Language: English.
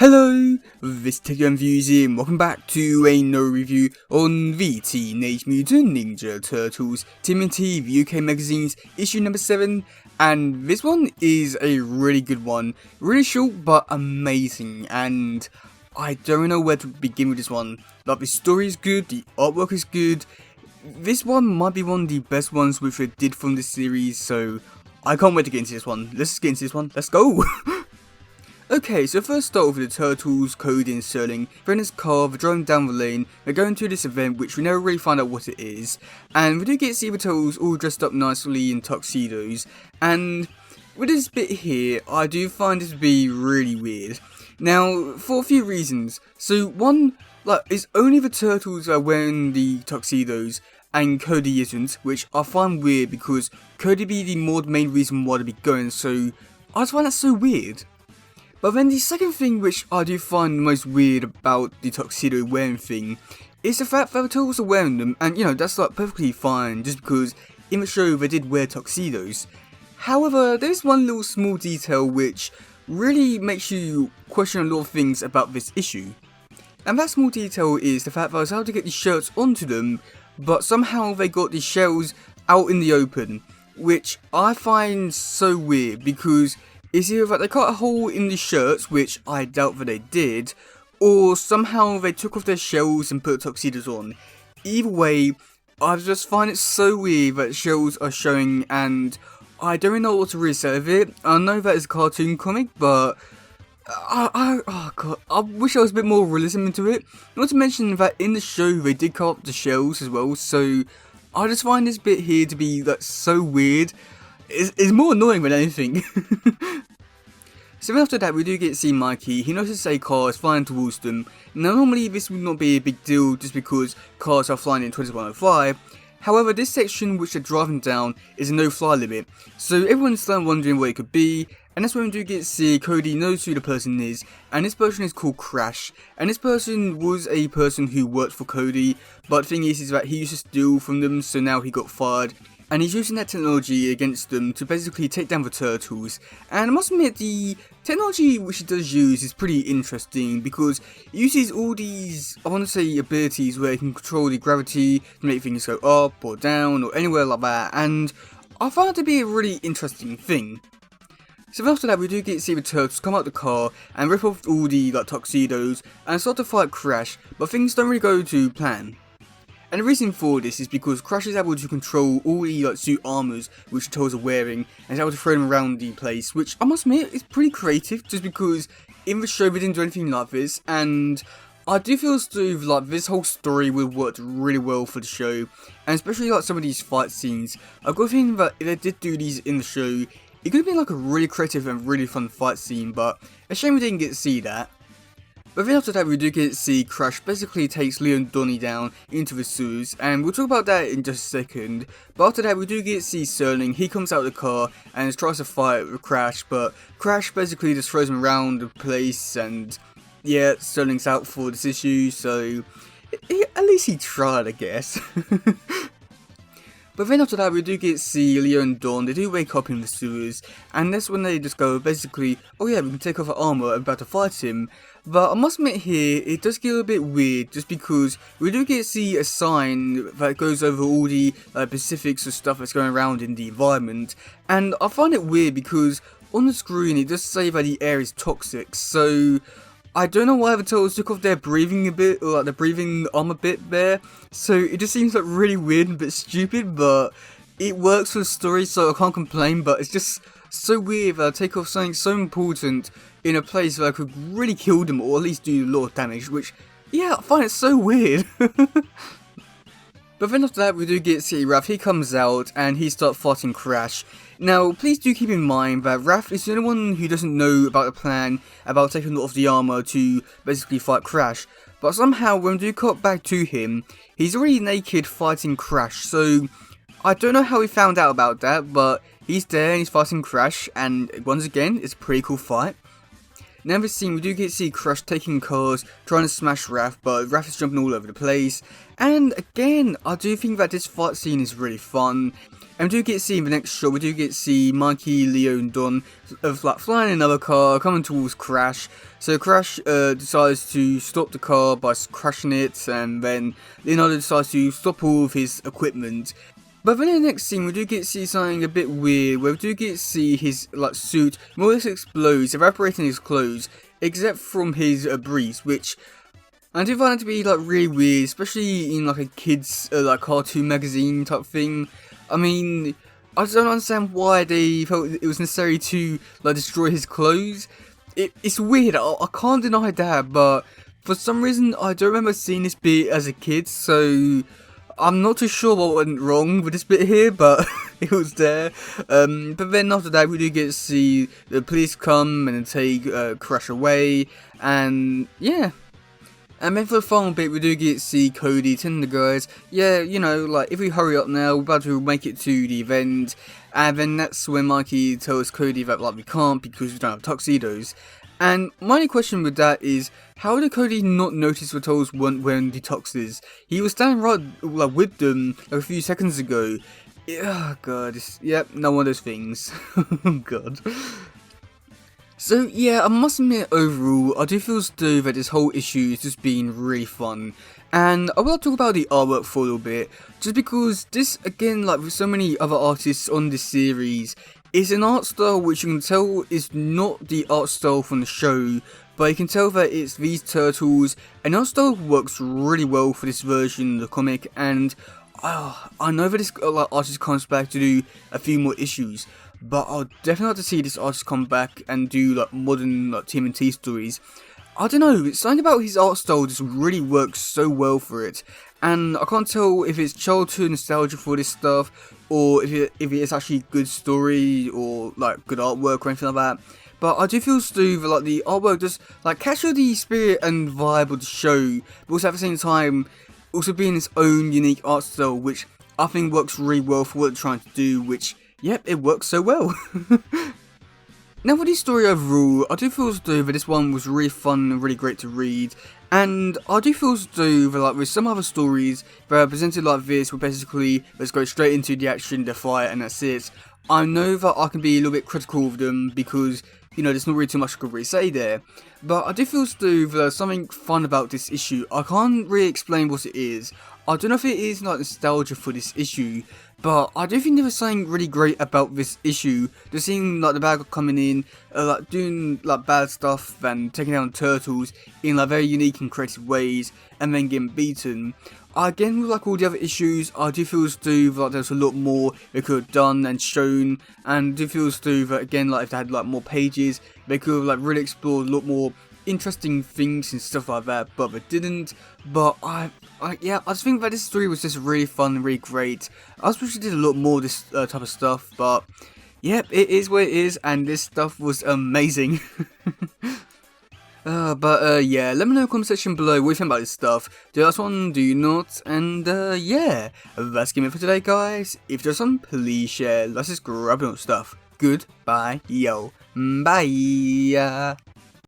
Hello, this is teddygaming views here, and welcome back to another review on the Teenage Mutant Ninja Turtles TMNT UK Magazine's issue number 7, and this one is a really good one, really short but amazing, and I don't know where to begin with this one. Like, the story is good, the artwork is good, this one might be one of the best ones which they did from this series, so I can't wait to get into this one. Let's get into this one, let's go! Okay, so first start off with the Turtles, Cody and Sterling. They're in this car, they're driving down the lane, they're going to this event which we never really find out what it is. And we do get to see the Turtles all dressed up nicely in tuxedos. And with this bit here, I do find this to be really weird. Now, for a few reasons. So one, like, it's only the Turtles are wearing the tuxedos and Cody isn't, which I find weird because Cody be the main reason why they be going, so I just find that so weird. But then the second thing which I do find the most weird about the tuxedo wearing thing is the fact that the Turtles are wearing them, and you know, that's like perfectly fine just because in the show they did wear tuxedos. However, there's one little small detail which really makes you question a lot of things about this issue. And that small detail is the fact that I was able to get the shirts onto them, but somehow they got the shells out in the open, which I find so weird because it's either that they cut a hole in the shirts, which I doubt that they did, or somehow they took off their shells and put tuxedos on. Either way, I just find it so weird that shells are showing, and I don't really know what to really say of it. I know that it's a cartoon comic, but oh god, I wish there was a bit more realism into it. Not to mention that in the show they did cut up the shells as well, so I just find this bit here to be like so weird. It's more annoying than anything. So then after that we do get to see Mikey. He notices a car is flying towards them. Now normally this would not be a big deal just because cars are flying in 2105. However, this section which they're driving down is a no fly limit. So everyone's starting wondering what it could be. And that's when we do get to see Cody knows who the person is. And this person is called Crash. And this person was a person who worked for Cody. But the thing is that he used to steal from them, so now he got fired. And he's using that technology against them to basically take down the Turtles. And I must admit, the technology which he does use is pretty interesting because he uses all these, I want to say, abilities where he can control the gravity to make things go up or down or anywhere like that. And I find it to be a really interesting thing. So after that we do get to see the Turtles come out the car and rip off all the tuxedos and start to fight Crash, but things don't really go to plan. And the reason for this is because Crash is able to control all the suit armors which the Turtles are wearing and is able to throw them around the place, which I must admit is pretty creative just because in the show they didn't do anything like this, and I do feel as though like this whole story would have worked really well for the show, and especially like some of these fight scenes. I've got a feeling that if they did do these in the show, it could have been like a really creative and really fun fight scene, but a shame we didn't get to see that. But then after that we do get to see Crash basically takes Leo and Donnie down into the sewers, and we'll talk about that in just a second. But after that we do get to see Sterling. He comes out of the car and tries to fight with Crash, but Crash basically just throws him around the place, and yeah, Sterling's out for this issue, so at least he tried, I guess. But then after that we do get to see Leo and Dawn. They do wake up in the sewers, and that's when they just go basically, oh yeah, we can take off our armor and about to fight him. But I must admit here, it does get a bit weird just because we do get to see a sign that goes over all the specifics of stuff that's going around in the environment, and I find it weird because on the screen it does say that the air is toxic, so I don't know why the Turtles took off their breathing a bit, or like the breathing armor bit there, so it just seems like really weird and a bit stupid, but it works for the story, so I can't complain. But it's just so weird that I take off something so important in a place that could really kill them, or at least do a lot of damage, which, yeah, I find it so weird. But then after that we do get to see Raph. He comes out and he starts fighting Crash. Now please do keep in mind that Raph is the only one who doesn't know about the plan about taking off the armor to basically fight Crash. But somehow when we do cut back to him, he's already naked fighting Crash, so I don't know how he found out about that, but he's there and he's fighting Crash, and once again it's a pretty cool fight. Now in this scene we do get to see Crash taking cars, trying to smash Raph, but Raph is jumping all over the place. And again, I do think that this fight scene is really fun. And we do get to see in the next shot, we do get to see Mikey, Leo, and Don like flying in another car, coming towards Crash. So Crash decides to stop the car by crashing it, and then Leonardo decides to stop all of his equipment. But then in the next scene, we do get to see something a bit weird, where we do get to see his like suit more or less explodes, evaporating his clothes, except from his briefs, which I do find it to be like really weird, especially in like a kids like cartoon magazine type thing. I mean, I don't understand why they felt it was necessary to like destroy his clothes. It's weird, I can't deny that, but for some reason I don't remember seeing this bit as a kid, so I'm not too sure what went wrong with this bit here, but it was there. But then after that, we do get to see the police come and take Crash away, and yeah. And then for the final bit, we do get to see Cody telling the guys, yeah, you know, like, if we hurry up now, we're about to make it to the event. And then that's when Mikey tells Cody that, like, we can't because we don't have tuxedos. And my only question with that is, how did Cody not notice the Turtles weren't wearing the tuxes? He was standing right like, with them like, a few seconds ago. Oh god, yep, no one of those things. Oh god. So yeah, I must admit overall, I do feel though that this whole issue is just being really fun. And I will talk about the artwork for a little bit, just because this, again, like with so many other artists on this series, is an art style which you can tell is not the art style from the show, but you can tell that it's these turtles, and the art style works really well for this version of the comic, and I know that this artist comes back to do a few more issues, but I'll definitely like to see this artist come back and do like modern like TMNT stories. I don't know, something about his art style just really works so well for it, and I can't tell if it's childhood nostalgia for this stuff, or if it is actually good story or like good artwork or anything like that. But I do feel Stu that like the artwork just like capture the spirit and vibe of the show, but also at the same time also being its own unique art style, which I think works really well for what they're trying to do, which yep, it works so well. Now for the story overall, I do feel as though that this one was really fun and really great to read, and I do feel as though that like with some other stories that are presented like this, where basically let's go straight into the action, the fight, and that's it, I know that I can be a little bit critical of them because, you know, there's not really too much I could really say there, but I do feel as though there's something fun about this issue. I can't really explain what it is. I don't know if it is like nostalgia for this issue, but I do think there was something really great about this issue. Just seeing like the bad guy coming in, like doing like bad stuff and taking down turtles in like very unique and creative ways, and then getting beaten. Again, with like all the other issues, I do feel as though like there's a lot more they could have done and shown, and I do feel as though that again, like if they had like more pages, they could have like really explored a lot more interesting things and stuff like that, but they didn't. But yeah, I just think that this story was just really fun and really great. I was wish they did a lot more of this type of stuff, but yep, it is what it is, and this stuff was amazing. Yeah, let me know in the comment section below what you think about this stuff. Do you like this one, do you not? And yeah, that's it for today, guys. If there's some, please share. Let's just grab your stuff. Goodbye, yo, bye.